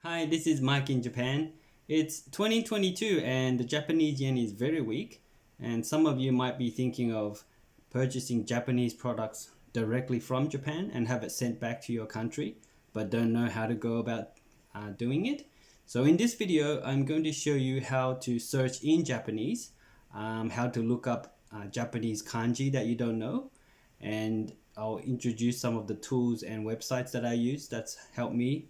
Hi, this is Mike in Japan. It's 2022 and the Japanese yen is very weak, and some of you might be thinking of purchasing Japanese products directly from Japan and have it sent back to your country, but don't know how to go about doing it. So in this video, I'm going to show you how to search in Japanese, how to look up Japanese kanji that you don't know, and I'll introduce some of the tools and websites that I use that's helped me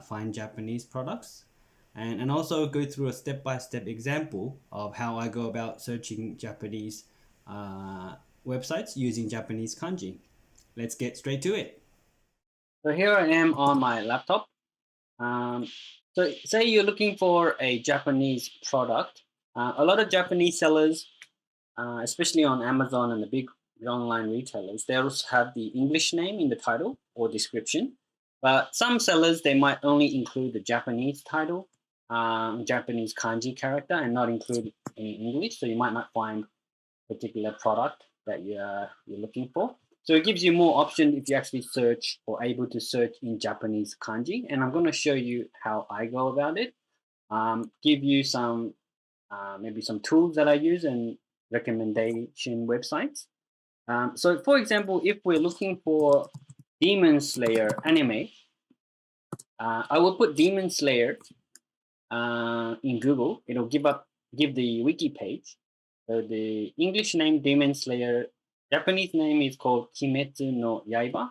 find Japanese products, and also go through a step-by-step example of how I go about searching Japanese websites using Japanese kanji. Let's get straight to it. So here I am on my laptop. Um, so say you're looking for a Japanese product. A lot of Japanese sellers, especially on Amazon and the big online retailers, they also have the English name in the title or description. But some sellers, they might only include the Japanese title, Japanese kanji character, and not include any English. So you might not find a particular product that you're looking for. So it gives you more option if you actually search or able to search in Japanese kanji. And I'm going to show you how I go about it. Give you some maybe some tools that I use and recommendation websites. So for example, if we're looking for Demon Slayer anime, I will put Demon Slayer in Google. It'll give the wiki page. So the English name Demon Slayer, Japanese name is called Kimetsu no Yaiba.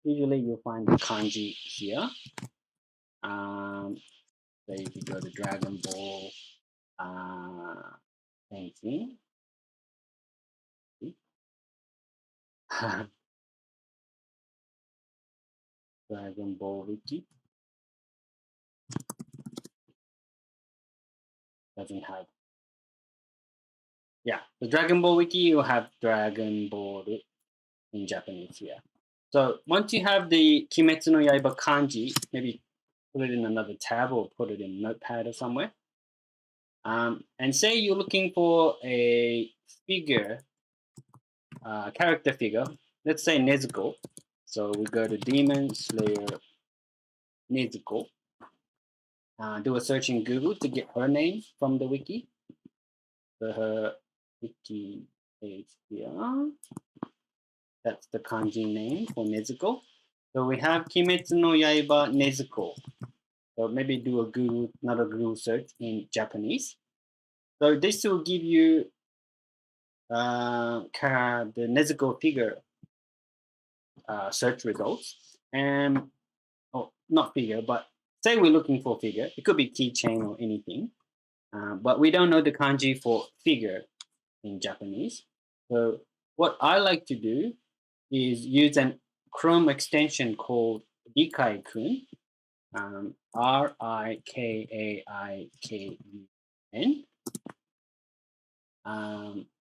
Usually you'll find the kanji here. So if you go to Dragon Ball, same thing. Dragon Ball wiki doesn't have. Yeah, the Dragon Ball wiki will have Dragon Ball in Japanese here. So once you have the Kimetsu no Yaiba kanji, maybe put it in another tab or put it in Notepad or somewhere. And say you're looking for a figure, character figure. Let's say Nezuko. So we go to Demon Slayer Nezuko. Do a search in Google to get her name from the wiki. So her wiki page here. That's the kanji name for Nezuko. So we have Kimetsu no Yaiba Nezuko. So maybe do another Google search in Japanese. So this will give you the Nezuko figure search results. And not figure, but say we're looking for figure. It could be keychain or anything. But we don't know the kanji for figure in Japanese. So what I like to do is use an Chrome extension called rikaikun, Rikaikun.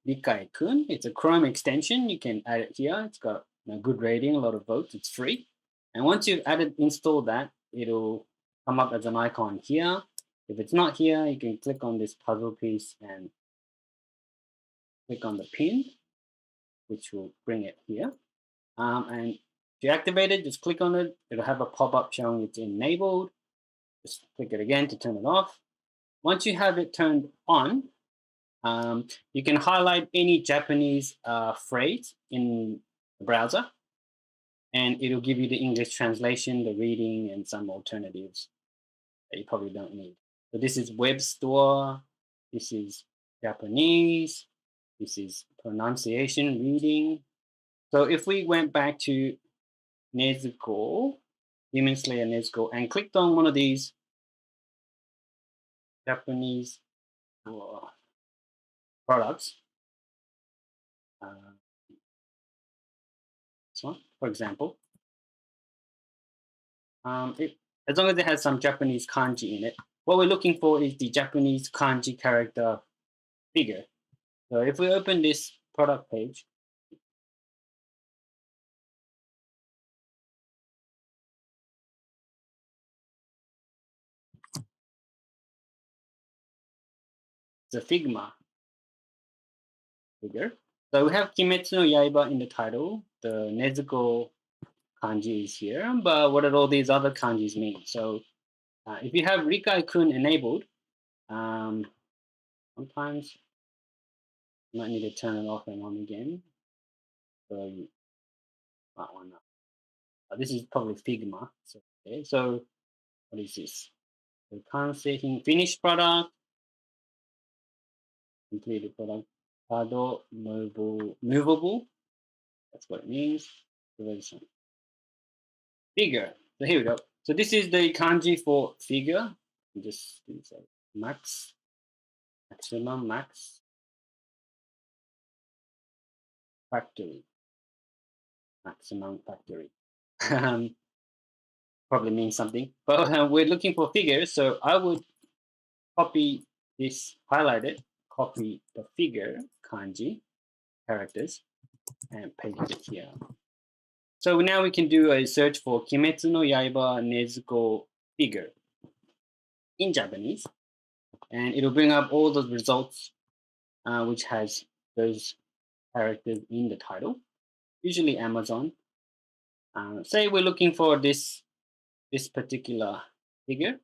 Rikaikun. It's a Chrome extension. You can add it here. It's got a good rating, a lot of votes. It's free. And once you've installed that, it'll come up as an icon here. If it's not here, you can click on this puzzle piece and click on the pin, which will bring it here. And to activate it, just click on it. It'll have a pop-up showing it's enabled. Just click it again to turn it off. Once you have it turned on, you can highlight any Japanese phrase in the browser, and it'll give you the English translation, the reading, and some alternatives that you probably don't need. So this is web store, this is Japanese, this is pronunciation, reading. So if we went back to Nezuko, Demon Slayer Nezuko, and clicked on one of these Japanese products, this one, for example, as long as it has some Japanese kanji in it, what we're looking for is the Japanese kanji character figure. So if we open this product page, it's a Figma figure. So we have Kimetsu no Yaiba in the title. The Nezuko kanji is here, but what do all these other kanjis mean? So If you have rikaikun enabled, um, sometimes you might need to turn it off and on again. So you might want to. This is probably Figma. So, okay, so what is this? So current setting, finished product, completed product, Kado, movable. That's what it means. Figure. So here we go. So this is the kanji for figure. Just max, maximum, max, factory, maximum factory. Probably means something. But we're looking for figures, so I would copy this, highlight it, copy the figure kanji characters, and paste it here. So now we can do a search for Kimetsu no Yaiba Nezuko figure in Japanese, and it'll bring up all the results which has those characters in the title. Usually Amazon. Say we're looking for this particular figure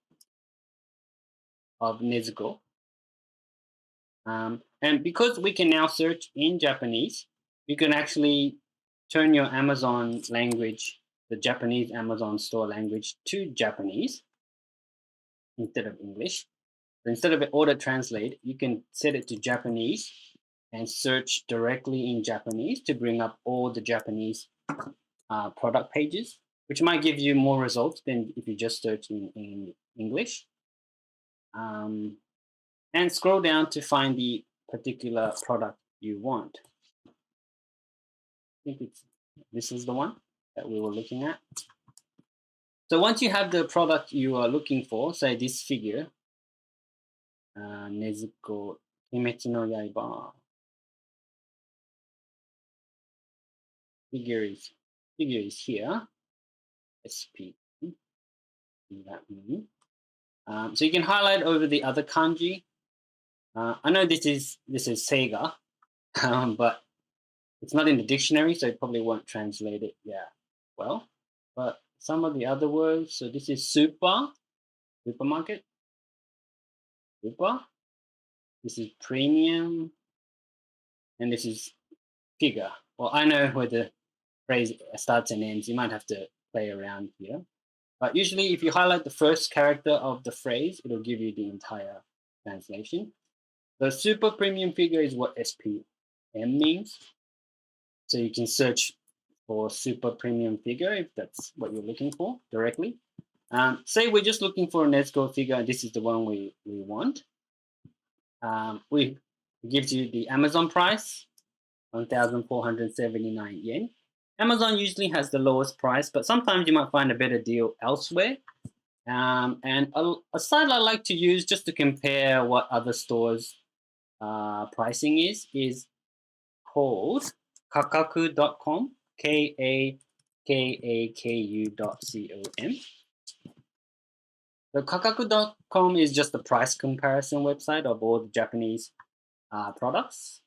of Nezuko. And because we can now search in Japanese, you can actually turn your Amazon language, the Japanese Amazon store language, to Japanese instead of English. So instead of auto translate, you can set it to Japanese and search directly in Japanese to bring up all the Japanese product pages, which might give you more results than if you just search in English. And scroll down to find the particular product you want. I think this is the one that we were looking at. So once you have the product you are looking for, say this figure, Nezuko Kimetsu no Yaiba figure is here. SP. That mean. So you can highlight over the other kanji. I know this is Sega, but it's not in the dictionary, so it probably won't translate it. Yeah, well, but some of the other words. So this is supermarket, super. This is premium, and this is figure. Well, I know where the phrase starts and ends. You might have to play around here. But usually, if you highlight the first character of the phrase, it'll give you the entire translation. The super premium figure is what SPM means. So you can search for super premium figure if that's what you're looking for directly. Say we're just looking for a Nezuko figure, and this is the one we want. We gives you the Amazon price, 1,479 yen. Amazon usually has the lowest price, but sometimes you might find a better deal elsewhere. And a site I like to use just to compare what other stores' pricing is called kakaku.com, kakaku.com. So kakaku.com is just a price comparison website of all the Japanese products,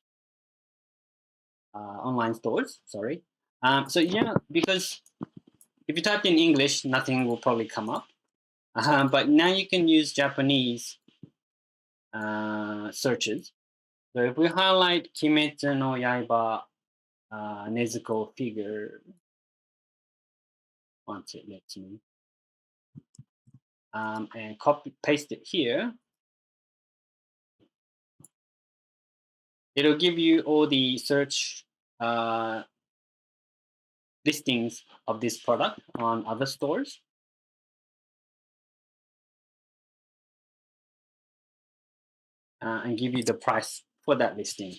online stores. Sorry. So yeah, because if you type in English, nothing will probably come up. But now you can use Japanese searches. So if we highlight Kimetsu no Yaiba Nezuko figure, once it lets me, and copy paste it here, it'll give you all the search listings of this product on other stores. And give you the price for that listing.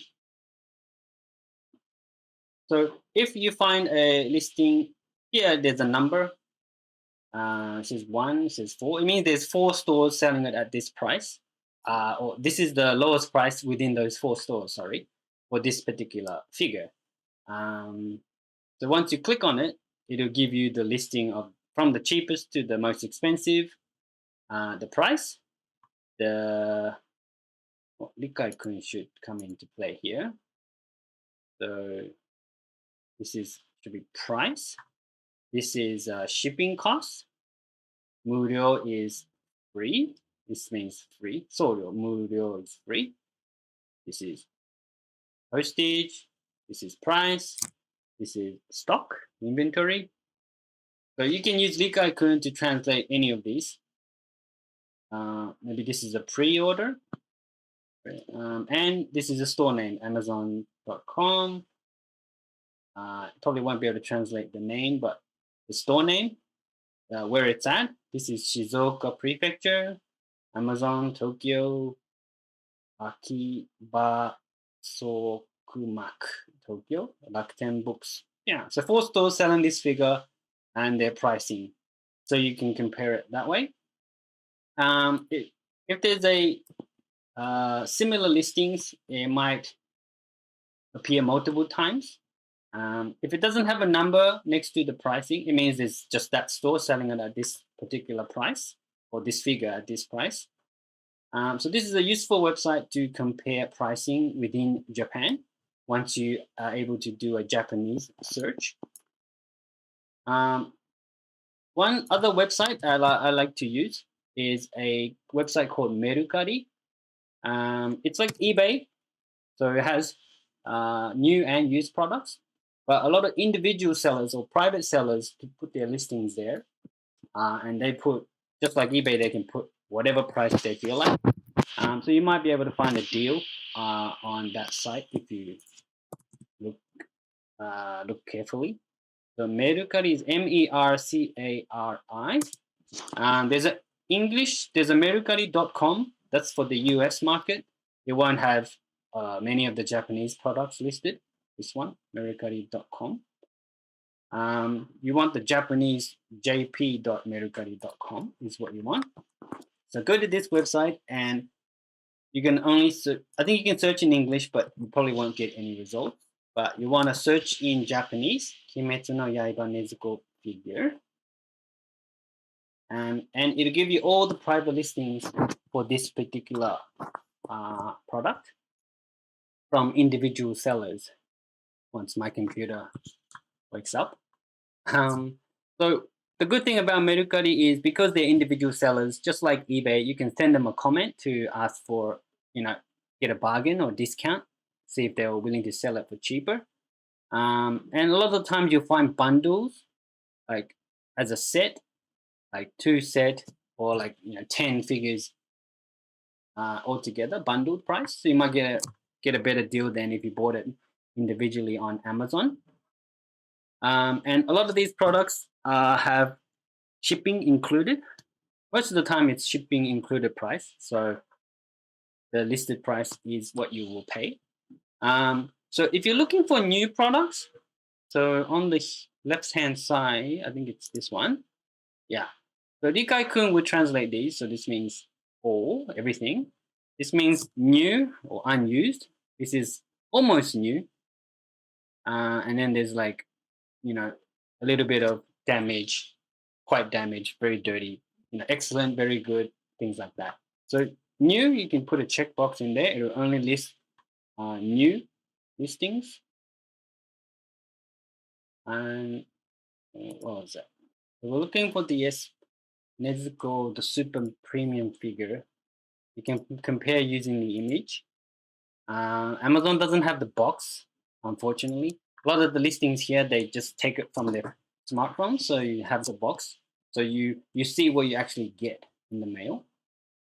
So if you find a listing here, there's a number. It says 1, it says 4. It means there's 4 stores selling it at this price. Or this is the lowest price within those 4 stores, sorry, for this particular figure. So once you click on it, it'll give you the listing of from the cheapest to the most expensive, the price, the rikaikun should come into play here. So this should be price. This is shipping cost. Murio is free. This means free. 送料無料 is free. This is postage. This is price. This is stock, inventory. So you can use rikaikun to translate any of these. Maybe this is a pre-order. And this is a store name, amazon.com. Probably won't be able to translate the name, but the store name, where it's at. This is Shizuoka Prefecture, Amazon, Tokyo, Akiba Sokumak, Tokyo, Rakuten Books. Yeah, so 4 stores selling this figure and their pricing. So you can compare it that way. If there's a similar listings, it might appear multiple times. If it doesn't have a number next to the pricing, it means it's just that store selling it at this particular price or this figure at this price. So this is a useful website to compare pricing within Japan once you are able to do a Japanese search. One other website I like to use is a website called Mercari. It's like eBay, so it has new and used products, but a lot of individual sellers or private sellers to put their listings there, and they put, just like eBay, they can put whatever price they feel like. So you might be able to find a deal on that site if you look carefully. So Mercari is Mercari. There's a Mercari.com. That's for the US market. It won't have many of the Japanese products listed. This one, Mercari.com. You want the Japanese jp.mercari.com is what you want. So go to this website and you can only I think you can search in English, but you probably won't get any results. But you want to search in Japanese, Kimetsu no Yaiba Nezuko figure. And it'll give you all the private listings for this particular product from individual sellers once my computer wakes up. So the good thing about Mercari is because they're individual sellers, just like eBay, you can send them a comment to ask for, get a bargain or discount, see if they're willing to sell it for cheaper. And a lot of the times you'll find bundles, like as a set, like 2 set or 10 figures altogether, bundled price. So you might get a better deal than if you bought it individually on Amazon. And a lot of these products have shipping included. Most of the time it's shipping included price. So the listed price is what you will pay. So if you're looking for new products, so on the left-hand side, I think it's this one. Yeah. So rikaikun will translate these. So this means all, everything. This means new or unused. This is almost new. And then there's a little bit of damage, quite damaged, very dirty, excellent, very good, things like that. So new, you can put a checkbox in there. It will only list new listings. And what was that? So we're looking for the Nezuko, the super premium figure. You can compare using the image. Amazon doesn't have the box, unfortunately. A lot of the listings here, they just take it from their smartphone, so you have the box. So you see what you actually get in the mail.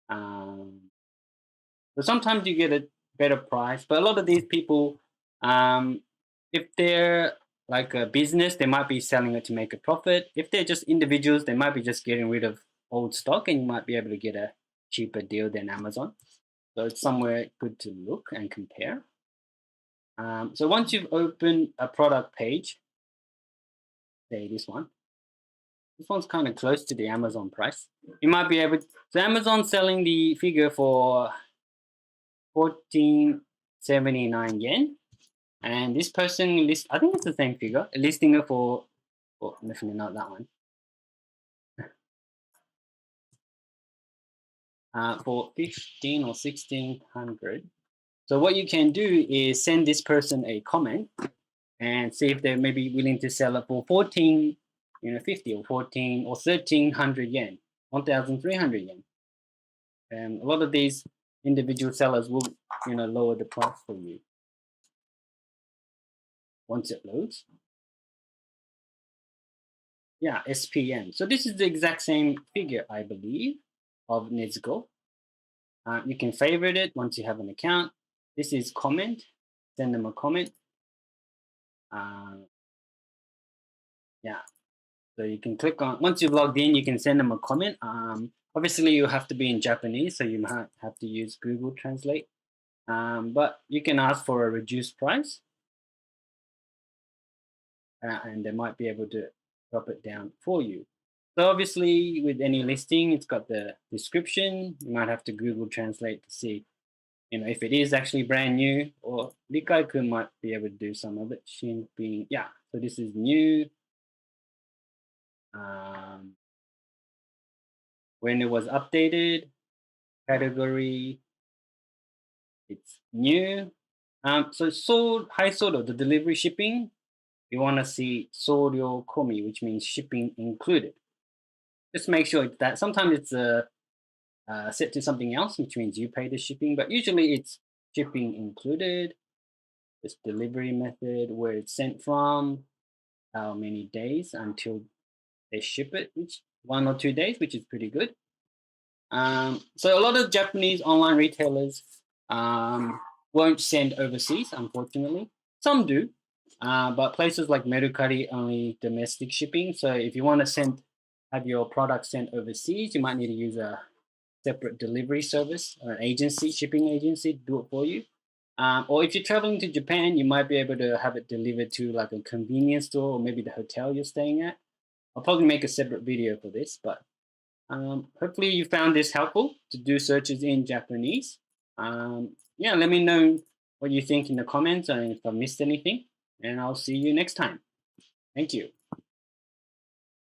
So sometimes you get a better price, but a lot of these people, if they're like a business, they might be selling it to make a profit. If they're just individuals, they might be just getting rid of old stock and you might be able to get a cheaper deal than Amazon. So it's somewhere good to look and compare. So once you've opened a product page, say this one's kind of close to the Amazon price. You might be able to, so Amazon's selling the figure for 1479 yen. And this person I think it's the same figure, listing it for definitely not that one. For 15 or 1600. So what you can do is send this person a comment and see if they're maybe willing to sell it for 14, 50 or 14 or 1300 yen, 1300 yen. And a lot of these individual sellers will, lower the price for you once it loads. Yeah, SPN. So this is the exact same figure, I believe, of Nezuko. You can favorite it once you have an account. This is comment. Send them a comment. Uh, yeah. So you can click on, once you've logged in, you can send them a comment. Obviously, you have to be in Japanese, so you might have to use Google Translate. But you can ask for a reduced price, and they might be able to drop it down for you. So obviously, with any listing, it's got the description. You might have to Google Translate to see, if it is actually brand new, or rikaikun might be able to do some of it. Shin being, yeah. So this is new. Um, when it was updated, category, it's new. So sold, high sold, the delivery shipping, you want to see soryo komi, which means shipping included. Just make sure that sometimes it's set to something else, which means you pay the shipping, but usually it's shipping included. This delivery method, where it's sent from, how many days until they ship it, which 1 or 2 days, which is pretty good. So a lot of Japanese online retailers um, won't send overseas, unfortunately. Some do, but places like Mercari only domestic shipping. So if you want to have your product sent overseas, you might need to use a separate delivery service or an agency, shipping agency, to do it for you. Or if you're traveling to Japan, you might be able to have it delivered to like a convenience store or maybe the hotel you're staying at. I'll probably make a separate video for this, but hopefully you found this helpful to do searches in Japanese. Yeah, let me know what you think in the comments and if I missed anything, and I'll see you next time. Thank you.